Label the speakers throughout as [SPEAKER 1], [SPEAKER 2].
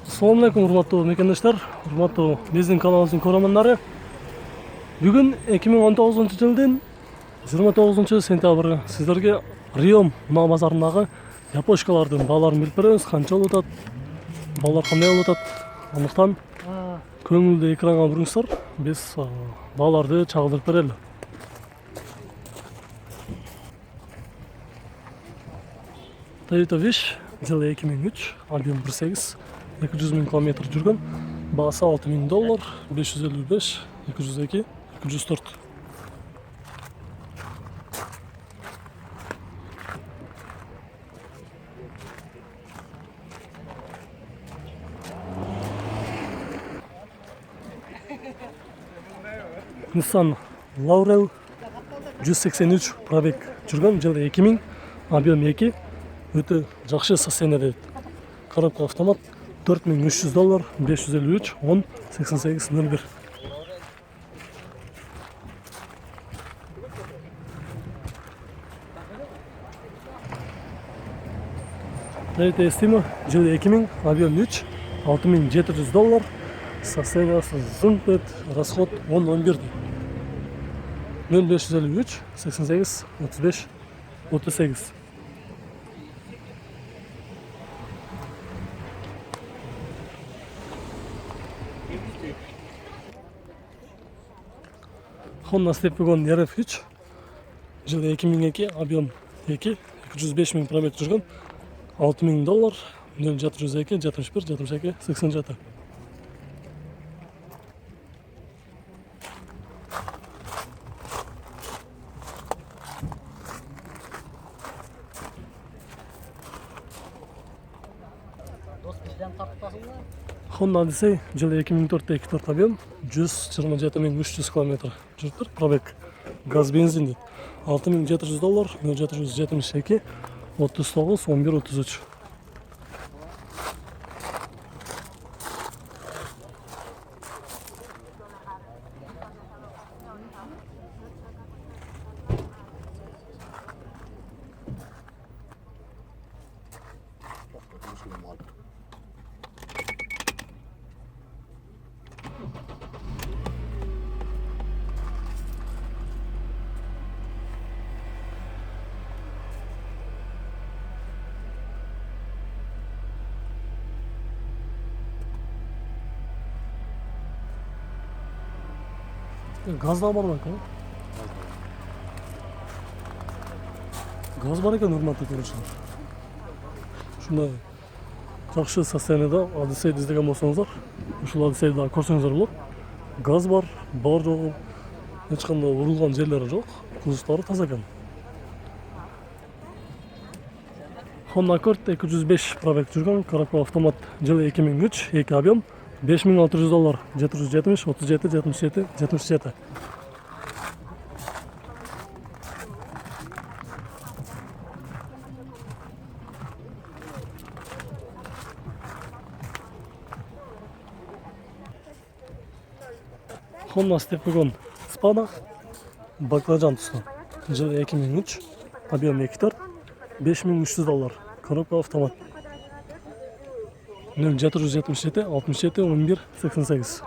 [SPEAKER 1] Assalamualaikum урматтуу мекендештер, урматтуу биздин каналыбыздын көрөрмөндөрү. Бүгүн 2019 жылдын 29 сентябры сиздерге Риом мына базарындагы япошкалардын бааларын билип беребиз. Канча болуп атат, баалар кандай болуп атат. Андыктан көңүлдү экранга буруңуздар, биз бааларды чагылдырып берели. Toyota Wish жылы 2003, объем 1.8, 200 000 километр жүргөн, баасы $6.000, 555, 202, 204. Nissan Laurel 183 пробег жүргөн, жылы 2000, объем 2, өтө жакшы состояниеде. Коробка автомат, $4300, 553, 10, 88, 01. Toyota Estima жылы 2000, объем 3, $6700, состояниясы зымпет, расход 10-11. 0553, 88, 35, 38. Honda Step Wagon RF3 жылы 2002, объем 2, 205 000 пробег жүргөн, $6000, 0702, 71, 72, 87. Honda Odyssey жылы 2004, 2.4 объем, 127 300 км жүрүптүр, пробег, газ бензин дейт. $6700, 0772, 39, 11, 33. Gaz da var bakalım. Gaz var ekan hurmatli ko'ruvchilar. Shunday yaxshi sostoyaniyada Odyssey izlagan bo'lsangizlar, ushul Odysseyni ko'rsangizlar bo'ladi. Gaz bor yo'g'i, hech qanday urilgan yerlari yo'q. Kuzovlari toza ekan. Honda Accord 205 пробег жүргөн, коробка автомат, жылы 2003, 2 объем, $5600, 770, 37, 77, 77. Honda Step Wagon Spada, baklajan түсті, жылы 2003, объем 2.4, $5300, коробка автомат. 0777, 67, 11, 88.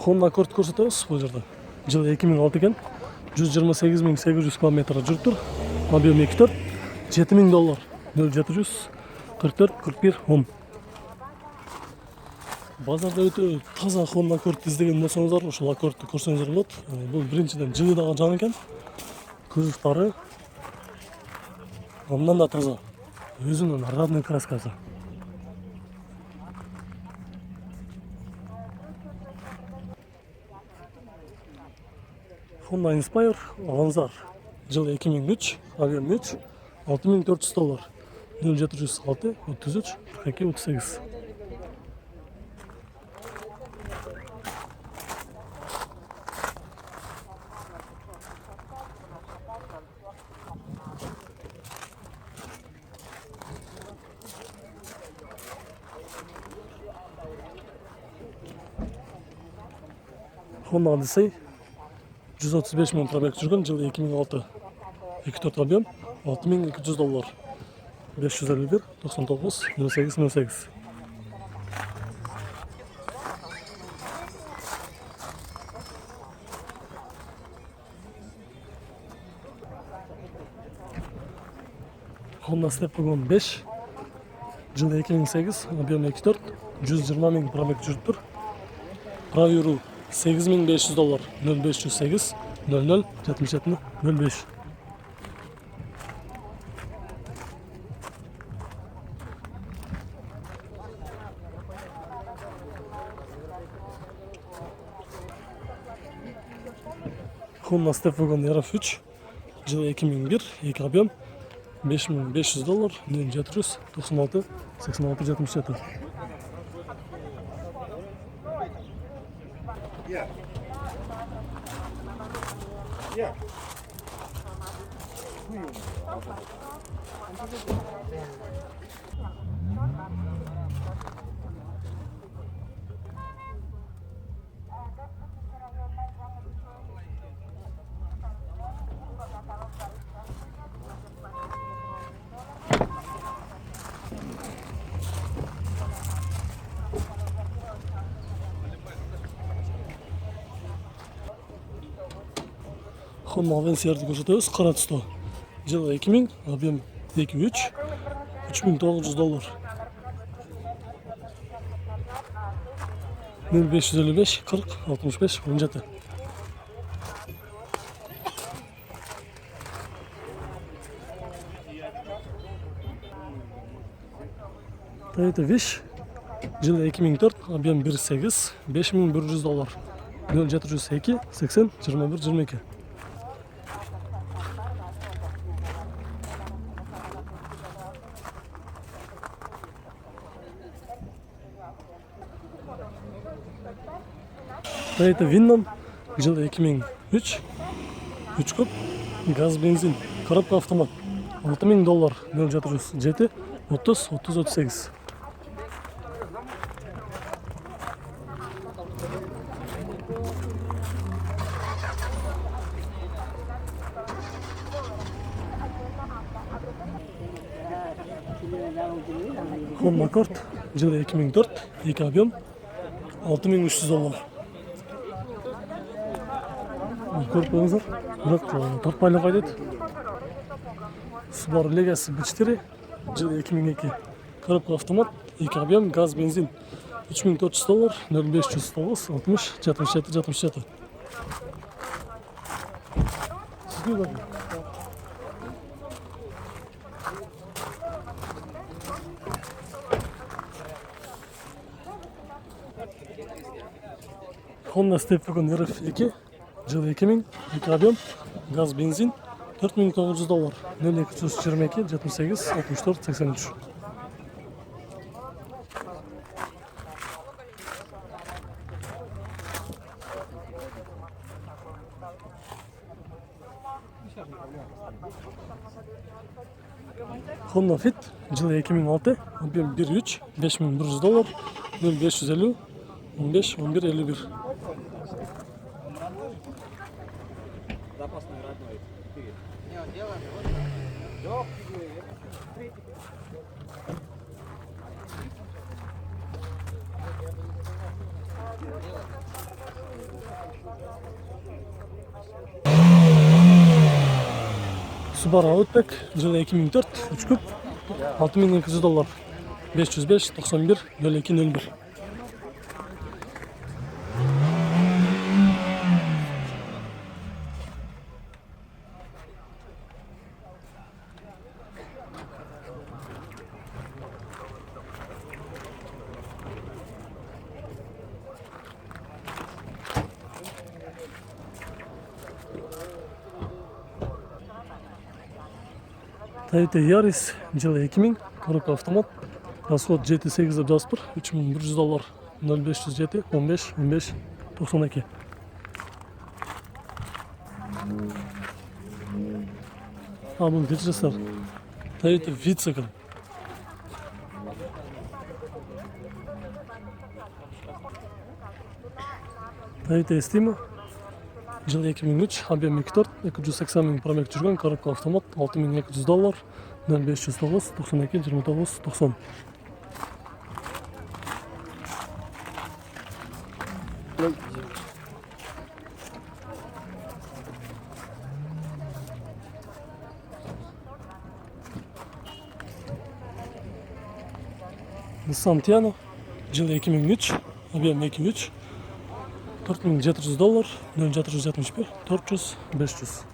[SPEAKER 1] Honda Accord көрсөтөбүз бул жерде. Жылы 2006 экен. 128 800 км жүрүптүр. Объем 2.4, $7000, 0700, 44, 41, 10. Базарда өтө таза Honda Accord издеген болсоңуздар, ушул Accord'ду көрсөңүздөр болот. Бул биринчиден жылы дагы жаңы экен. Кузовдары андан да таза. Өзүнүн родной краскасы. Honda Inspire Avanzar жылы 2003, объем 3, $6400, 0706, 33, 42, 38. Honda Odyssey 135 мың пробег жүрген, жылы 2006. 2.4 объем, $6.200. 551 99 08 08. Honda Step Wagon 5 жылы 2008, объем 2.4, 120 мың пробег жүріп тұр. Правиру $8.500, 0508 00 77 05. Honda Step Wagon RF3 жылы 2001, 2 объем, $5.500, 0796 86 77. Honda Avensia'ды көрсетеміз, қара түсті. Жылы 2000, объем 2.3, $3.900. 0555 40 65 17. Toyota Wish жылы 2004, объем 1.8, $5100. 0702 80 21 22. Toyota Winland жылы 2003, 3 көп, газ бензин, коробка автомат, $6.000, 0707 30 30 38. Honda Accord жылы 2004, 2 объем, $6.300. Көріп қойыңыздар, бірақ тартпайлы қайдет. Subaru Legacy 4, жылы 2002. Коробка автомат, 2 объем, газ, бензин, $3400, 0509 60 77 77. Сізге бар. Honda Step Wagon RF2 жылы 2000, 2 объем, газ, бензин, $4.900, 0222 78 64 83. Honda Fit жылы 2006, объем 1.3, $5100, 0550 15 11 51.
[SPEAKER 2] Запасной родной.
[SPEAKER 1] Subaru Outback жылы 2004, 3 көп, $6.200, 505 91 02 01. Toyota Yaris жылы 2000, коробка автомат, расход GT8 Jasper, $3100, 0507 15 15 92. Bunu getireceğiz. Toyota Vitz. Toyota Estima. Жыл 2003, объем 2.4, 280 мың пробег жүрген, коробка автомат, $6200, 0509 92 29 90. Nissan Tiana, жыл 2003, объем 2.3, $4700, 0771 400 500.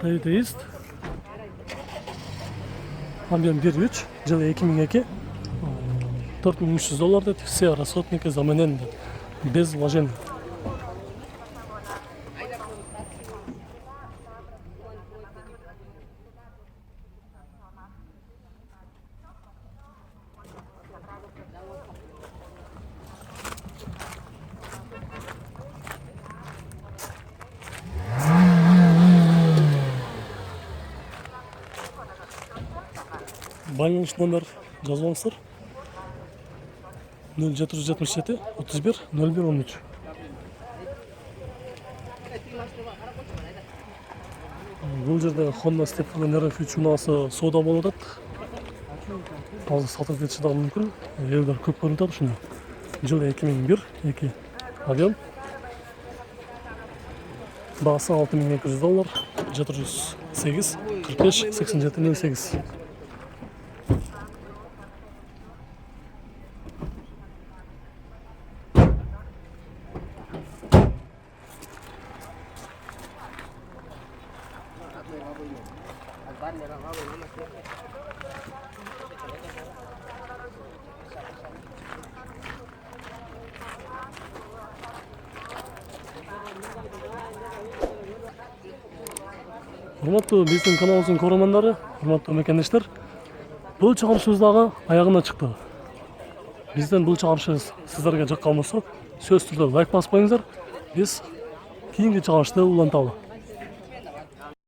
[SPEAKER 1] Toyota East, объем 1.3, жыл 2002, $4300 деді, все расходники заменены, без вложений. Байланыш номер жазбаңыздар. 0777 31 01 13. Бұл жерде Honda Step RF3 ұнасы сода болады. Қазір сатып кетші да мүмкін. Елдер көп көрінді шыны. Жыл 2001, 2 объем. Бағасы $6200, 708 45 87 08. Құрметті біздің каналымыздың көрермендері, құрметті мекендештер, бұл шығарышымыздағы аяғына шықты. Бізден бұл шығарышы сіздерге жаққан болса, сөз түрде лайк баспаңыздар. Біз кейінгі шығарышты уланталы.